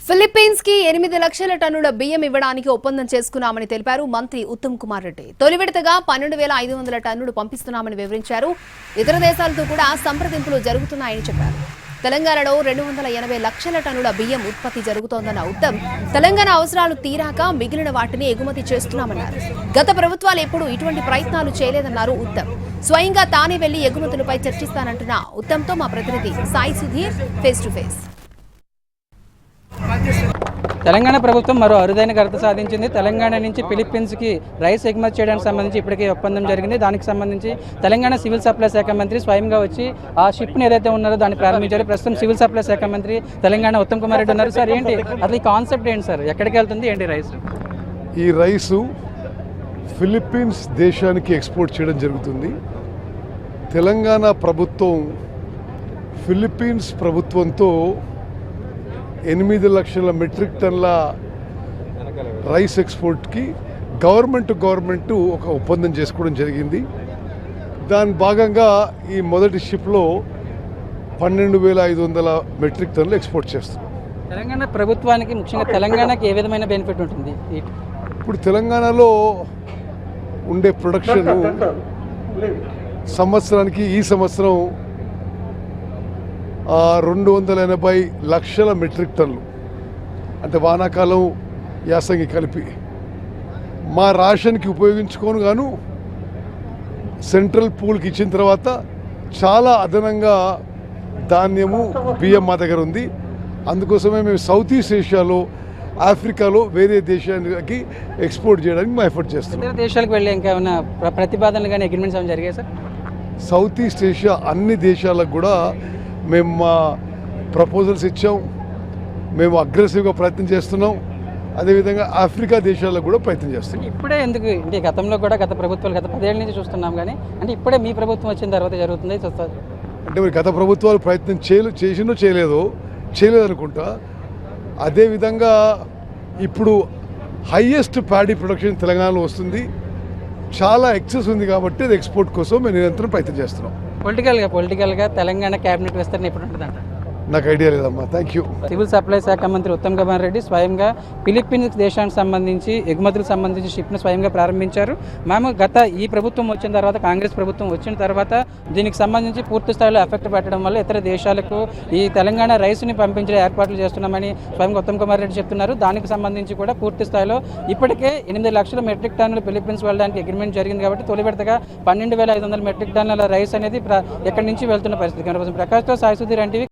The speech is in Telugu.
ఫిలిప్పీన్స్ కి 8 లక్షల టన్నుల బియ్యం ఇవ్వడానికి ఒప్పందం చేసుకున్నామని తెలిపారు మంత్రి ఉత్తమ్ కుమార్ రెడ్డి. తొలి విడతగా 12,500 టన్నులు పంపిస్తున్నామని వివరించారు. ఇతర దేశాలతో కూడా సంప్రదింపులు జరుగుతున్నాయని చెప్పారు. తెలంగాణలో 280 లక్షల టన్నుల బియ్యం ఉత్పత్తి జరుగుతోందన్న ఉత్తమ్, తెలంగాణ అవసరాలు తీరాక మిగిలిన వాటిని ఎగుమతి చేస్తున్నామన్నారు. గత ప్రభుత్వాలు ఎప్పుడూ ఇటువంటి ప్రయత్నాలు చేయలేదన్నారు ఉత్తమ్. స్వయంగా తానే వెళ్లి ఎగుమతులపై చర్చిస్తానంటున్న ఉత్తమ్తో మా ప్రతినిధి Sai Sudheer face to face. Telangana ప్రభుత్వం మరో అరుదైన ఘనత సాధించింది. తెలంగాణ నుంచి ఫిలిప్పీన్స్కి రైస్ ఎగుమతి చేయడానికి సంబంధించి ఇప్పటికే ఒప్పందం జరిగింది. దానికి సంబంధించి తెలంగాణ సివిల్ సప్లై శాఖ మంత్రి స్వయంగా వచ్చి ఆ షిప్ని ఏదైతే ఉన్నారో దాన్ని ప్రారంభించారు. ప్రస్తుతం సివిల్ సప్లై శాఖ మంత్రి తెలంగాణ ఉత్తమ్ కుమార్ రెడ్డి ఉన్నారు. సార్, ఏంటి అసలు ఈ కాన్సెప్ట్ ఏంటి సార్? ఎక్కడికి వెళ్తుంది, ఏంటి రైస్? ఈ రైసు ఫిలిప్పీన్స్ దేశానికి ఎక్స్పోర్ట్ చేయడం జరుగుతుంది. తెలంగాణ ప్రభుత్వం ఫిలిప్పీన్స్ ప్రభుత్వంతో 8 లక్షల మెట్రిక్ టన్ల రైస్ ఎక్స్పోర్ట్కి గవర్నమెంట్ ఒక ఒప్పందం చేసుకోవడం జరిగింది. దాని భాగంగా ఈ మొదటి షిప్లో 12,500 మెట్రిక్ టన్నులు ఎక్స్పోర్ట్ చేస్తున్నాం. తెలంగాణ ప్రభుత్వానికి, ముఖ్యంగా తెలంగాణకి ఏ విధమైన బెనిఫిట్ ఉంటుంది? ఇప్పుడు తెలంగాణలో ఉండే ప్రొడక్షన్ సంవత్సరానికి ఈ సంవత్సరం 280 లక్షల మెట్రిక్ టన్నులు, అంటే వానాకాలం యాసంగి కలిపి మా రేషన్కి ఉపయోగించుకోను గాను సెంట్రల్ పూల్కి ఇచ్చిన తర్వాత చాలా అదనంగా ధాన్యము బియ్యం మా దగ్గర ఉంది. అందుకోసమే మేము సౌత్ ఈస్ట్ ఏషియాలో, ఆఫ్రికాలో వేరే దేశానికి ఎక్స్పోర్ట్ చేయడానికి మా ఎఫర్ట్ చేస్తున్నాం. దేశాలకు వెళ్ళి ఇంకేమైనా ప్రతిపాదనలు కానీ అగ్రిమెంట్స్ ఏమైనా జరిగాయి సార్? సౌత్ ఈస్ట్ ఏషియా అన్ని దేశాలకు కూడా మేము మా ప్రపోజల్స్ ఇచ్చాం. మేము అగ్రెసివ్గా ప్రయత్నం చేస్తున్నాం. అదేవిధంగా ఆఫ్రికా దేశాలకు కూడా ప్రయత్నం చేస్తున్నాం. ఇప్పుడే ఎందుకు అంటే గతంలో కూడా గత ప్రభుత్వాలు గత 10 ఏళ్ళ నుంచి చూస్తున్నాం, కానీ అంటే ఇప్పుడే మీ ప్రభుత్వం వచ్చిన తర్వాత జరుగుతుంది చూస్తారు. అంటే మరి గత ప్రభుత్వాలు ప్రయత్నం చేసినో చేయలేదనుకుంటా. అదేవిధంగా ఇప్పుడు హైయెస్ట్ ప్యాడీ ప్రొడక్షన్ తెలంగాణలో వస్తుంది. చాలా ఎక్సెస్ ఉంది కాబట్టి అది ఎక్స్పోర్ట్ కోసం మేము నిరంతరం ప్రయత్నం చేస్తున్నాం. పొలిటికల్గా తెలంగాణ క్యాబినెట్ విస్తరణ ఎప్పుడు ఉంటుందంట? నాకు ఐడియా లేదమ్మా. Thank you. సివిల్ సప్లై శాఖ మంత్రి ఉత్తమ్ కుమార్ రెడ్డి స్వయంగా ఫిలిప్పీన్స్ దేశానికి సంబంధించి ఎగుమతులకు సంబంధించి షిప్ను స్వయంగా ప్రారంభించారు. మేము ఈ ప్రభుత్వం వచ్చిన తర్వాత, కాంగ్రెస్ ప్రభుత్వం వచ్చిన తర్వాత దీనికి సంబంధించి పూర్తి స్థాయిలో ఎఫెక్ట్ పెట్టడం వల్ల ఇతర దేశాలకు ఈ తెలంగాణ రైస్ని పంపించే ఏర్పాట్లు చేస్తున్నామని స్వయంగా ఉత్తమ్ కుమార్ రెడ్డి చెప్తున్నారు. దానికి సంబంధించి కూడా పూర్తి స్థాయిలో ఇప్పటికే 8 లక్షల మెట్రిక్ టన్నులు ఫిలిప్పీన్స్ వెళ్ళడానికి అగ్రిమెంట్ జరిగింది. కాబట్టి తొలి విడతగా 12,500 మెట్రిక్ టన్నుల రైస్ అనేది ఎక్కడి నుంచి వెళ్తున్న పరిస్థితి. ప్రకాష్తో సాయి సుధీర్, ఎన్టీవీ.